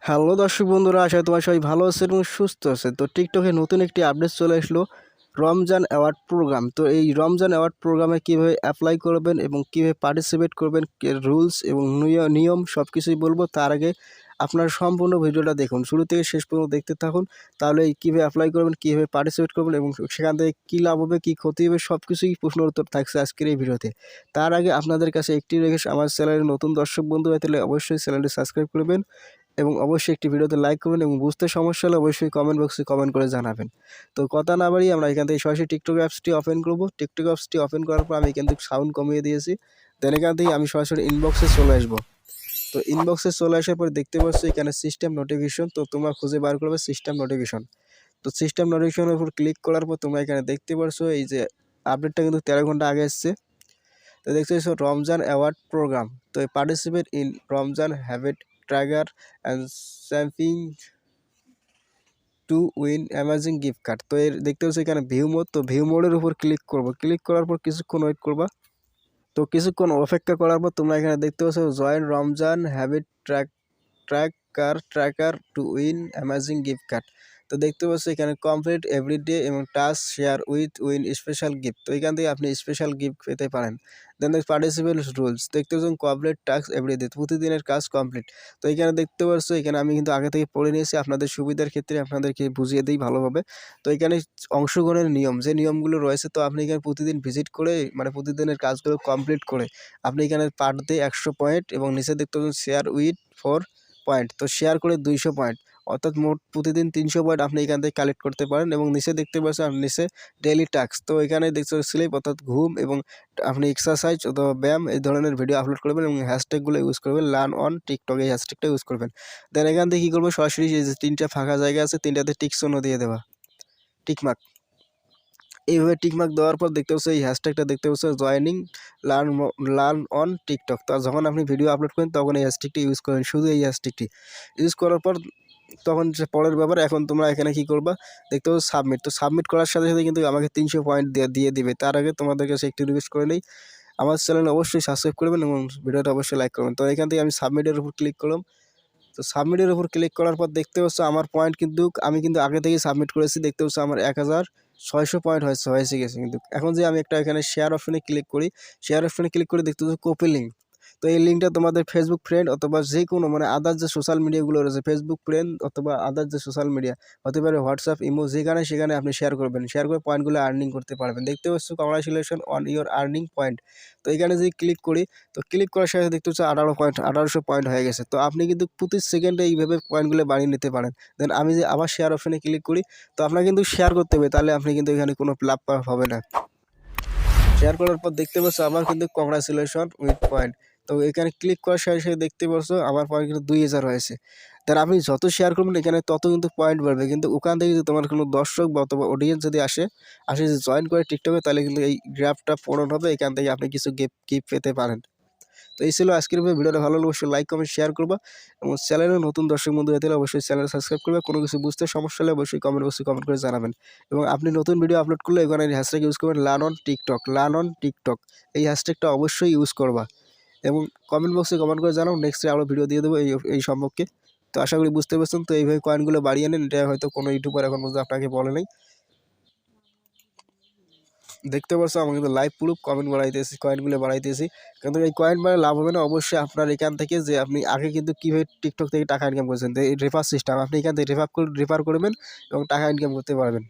Hello দর্শক বন্ধুরা, আশা করি তোমার সবাই ভালো আছেন এবং সুস্থ আছে। তো টিকটকে নতুন একটি আপডেট চলে আসলো, রমজান অ্যাওয়ার্ড প্রোগ্রাম। তো এই রমজান অ্যাওয়ার্ড প্রোগ্রামে কীভাবে অ্যাপ্লাই করবেন এবং কীভাবে পার্টিসিপেট করবেন, রুলস এবং নিয়ম সব কিছুই বলবো। তার আগে আপনার সম্পূর্ণ ভিডিওটা দেখুন, শুরু থেকে শেষ পর্যন্ত দেখতে থাকুন। তাহলে এই কীভাবে অ্যাপ্লাই করবেন, কীভাবে পার্টিসিপেট করবেন এবং সেখান থেকে কী লাভ হবে, কী ক্ষতি হবে, সব কিছুই প্রশ্ন উত্তর থাকছে আজকের এই ভিডিওতে। তার আগে আপনাদের কাছে একটি রিকোয়েস্ট, আমার চ্যানেলের নতুন দর্শক বন্ধু হয়ে তাহলে অবশ্যই চ্যানেলটি সাবস্ক্রাইব করবেন এবং অবশ্যই একটি ভিডিওতে লাইক করবেন এবং বুঝতে সমস্যা হলে অবশ্যই কমেন্ট বক্সে কমেন্ট করে জানাবেন। তো কথা না বাড়িয়ে আমরা এখান থেকে সরাসরি টিকটক অ্যাপসটি ওপেন করবো। টিকটক অ্যাপসটি ওপেন করার পর আমি এখান থেকে সাউন্ড কমিয়ে দিয়েছি। দেন এখান থেকে আমি সরাসরি ইনবক্সে চলে আসবো। তো ইনবক্সে চলে আসার পর দেখতে পাচ্ছ এখানে সিস্টেম নোটিফিকেশন। তো তোমরা খুঁজে বার করবে সিস্টেম নোটিফিকেশন। তো সিস্টেম নোটিফিকেশনের উপর ক্লিক করার পর তোমরা এখানে দেখতে পাচ্ছ এই যে আপডেটটা কিন্তু 13 ঘন্টা আগে এসছে। তো দেখতে পাচ্ছ রমজান অ্যাওয়ার্ড প্রোগ্রাম। তো participate in Ramzan habit tracker and stamping to win amazing gift card. তো এর দেখতে পাচ্ছ এখানে ভিউ মোড। তো ভিউ মোডের উপর ক্লিক করবো। ক্লিক করার পর কিছুক্ষণ ওয়েট করবা। তো কিছুক্ষণ অপেক্ষা করার পর তোমরা এখানে দেখতে পাচ্ছ join Ramzan habit tracker two win amazing gift card. তো দেখতে পাচ্ছ এখানে কমপ্লিট এভরিডে এবং task share win special gift. তো এখান থেকে আপনি স্পেশাল গিফট পেতে পারেন। দেন পার্টিসিপেট রুলস দেখতে পাচ্ছেন কমপ্লিট টাস্ক এভরিডে, প্রতিদিনের কাজ কমপ্লিট। তো এখানে দেখতে পাচ্ছ এখানে আমি কিন্তু আগে থেকে পড়ে নিয়েছি, আপনাদের সুবিধার ক্ষেত্রে আপনাদেরকে বুঝিয়ে দিই ভালোভাবে। তো এখানে অংশগ্রহণের নিয়ম, যে নিয়মগুলো রয়েছে, তো আপনি এখানে প্রতিদিন ভিজিট করে মানে প্রতিদিনের কাজগুলো কমপ্লিট করে আপনি এখানে পার ডে 100 পয়েন্ট এবং নিচে দেখতে পাচ্ছেন শেয়ার উইথ 4 পয়েন্ট। তো শেয়ার করে 200 পয়েন্ট, অর্থাৎ মোট প্রতিদিন 300 পয়েন্ট আপনি এখান থেকে কালেক্ট করতে পারেন। এবং নিচে দেখতে পাচ্ছেন আপনি নিচে ডেইলি টাস্ক। তো এখানে দেখতে স্লিপ অর্থাৎ ঘুম এবং আপনি এক্সারসাইজ অথবা ব্যায়াম এই ধরনের ভিডিও আপলোড করবেন এবং হ্যাশট্যাগুলো ইউজ করবেন, লার্ন অন টিকটক এই হ্যাশট্যাগটা ইউজ করবেন। দেন এখান থেকে কী করবো, সরাসরি এই যে 3টা ফাঁকা জায়গা আছে, 3টাতে টিকসনও দিয়ে দেওয়া, টিকমার্ক। এইভাবে টিকমার্ক দেওয়ার পর দেখতে পাচ্ছ এই হ্যাশট্যাগটা দেখতে পাচ্ছ জয়েনিং লার্ন অন টিকটক। তো যখন আপনি ভিডিও আপলোড করেন তখন এই হ্যাশট্যাগটি ইউজ করেন, শুধু এই হ্যাশট্যাগটি ইউজ করার পর তখন পরের ব্যাপার। এখন তোমরা এখানে কি করবা, দেখতে পাচ্ছ সাবমিট। তো সাবমিট করার সাথে সাথে কিন্তু আমাকে 300 পয়েন্ট দিয়ে দিবে। তার আগে তোমাদের কাছে একটু রিকোয়েস্ট করে নেই, আমার চ্যানেল অবশ্যই সাবস্ক্রাইব করবেন এবং ভিডিওটা অবশ্যই লাইক করবেন। তো এখান থেকে আমি সাবমিটের উপর ক্লিক করলাম। তো সাবমিটের উপর ক্লিক করার পর দেখতে পাচ্ছ আমার পয়েন্ট কিন্তু আমি কিন্তু আগে থেকেই সাবমিট করেছি। দেখতে পাচ্ছ আমার 1600 পয়েন্ট হয়েছে গেছে। কিন্তু এখন যে আমি একটা এখানে শেয়ার অপশনে ক্লিক করি, শেয়ার অপশনে ক্লিক করে দেখতে পাচ্ছ কপি লিঙ্ক। তো এই লিঙ্কটা তোমাদের ফেসবুক ফ্রেন্ড অথবা যে কোনো মানে আদার্স যে সোশ্যাল মিডিয়াগুলো রয়েছে, ফেসবুক ফ্রেন্ড অথবা আদার্স যে সোশ্যাল মিডিয়া হতে পারে হোয়াটসঅ্যাপ, ইমো, সেখানে আপনি শেয়ার করবেন। শেয়ার করে পয়েন্টগুলো আর্নিং করতে পারবেন। দেখতে পাচ্ছ congratulation on your earning point. তো এখানে যদি ক্লিক করি, তো ক্লিক করার সাথে দেখতে পাচ্ছ 1800 পয়েন্ট হয়ে গেছে। তো আপনি কিন্তু প্রতি সেকেন্ডে এইভাবে পয়েন্টগুলো বাড়িয়ে নিতে পারেন। দেন আমি যে আবার শেয়ার অপশনে ক্লিক করি, তো আপনাকে কিন্তু শেয়ার করতে হবে, তাহলে আপনি কিন্তু এখানে কোনো লাভ হবে না। শেয়ার করার পর দেখতে পাচ্ছ আমার কিন্তু কংগ্রাচুলেশন উইথ পয়েন্ট। তো এখানে ক্লিক করার সাথে সাথে দেখতে পাচ্ছ আমার পয়েন্ট কিন্তু 2000 হয়েছে। তার আপনি যত শেয়ার করবেন এখানে তত কিন্তু পয়েন্ট বাড়বে। কিন্তু ওখান থেকে যদি তোমার কোনো দর্শক বা অথবা অডিয়েন্স যদি আসে যদি জয়েন করে টিকটকে, তাহলে কিন্তু এই গ্রাফটা পূরণ হবে। এখান থেকে আপনি কিছু গিফট পেতে পারেন। তো এই ছিল আজকের ভিডিওটা। ভালো লাগলে অবশ্যই লাইক কমেন্ট শেয়ার করবা এবং চ্যানেলের নতুন দর্শক বন্ধু হতে হলে অবশ্যই চ্যানেল সাবস্ক্রাইব করবে। কোনো কিছু বুঝতে সমস্যা হলে অবশ্যই কমেন্ট বক্সে কমেন্ট করে জানাবেন। এবং আপনি নতুন ভিডিও আপলোড করলে এখানে হ্যাশট্যাগ ইউজ করবেন লার্ন অন টিকটক। এই হ্যাশট্যাগটা অবশ্যই ইউজ করবা এবং কমেন্ট বক্সে কমেন্ট করে জানাও, নেক্সটে আরও ভিডিও দিয়ে দেবো এই সম্পর্কে। তো আশা করি বুঝতে পারছেন। তো এইভাবে কয়েনগুলো বাড়িয়ে নেন, এটা হয়তো কোনো ইউটিউবার এখন পর্যন্ত আপনাকে বলে নাই। দেখতে পাচ্ছ আমি কিন্তু লাইভ প্রুফ কয়েনগুলো বাড়াইতেছি। কিন্তু এই কয়েন বাড়ে লাভ হবে না, অবশ্যই আপনার এখান থেকে যে আপনি আগে কিন্তু কীভাবে টিকটক থেকে টাকা ইনকাম করেছেন, এই রেফার সিস্টেম, আপনি এখান থেকে রেফার করবেন এবং টাকা ইনকাম করতে পারবেন।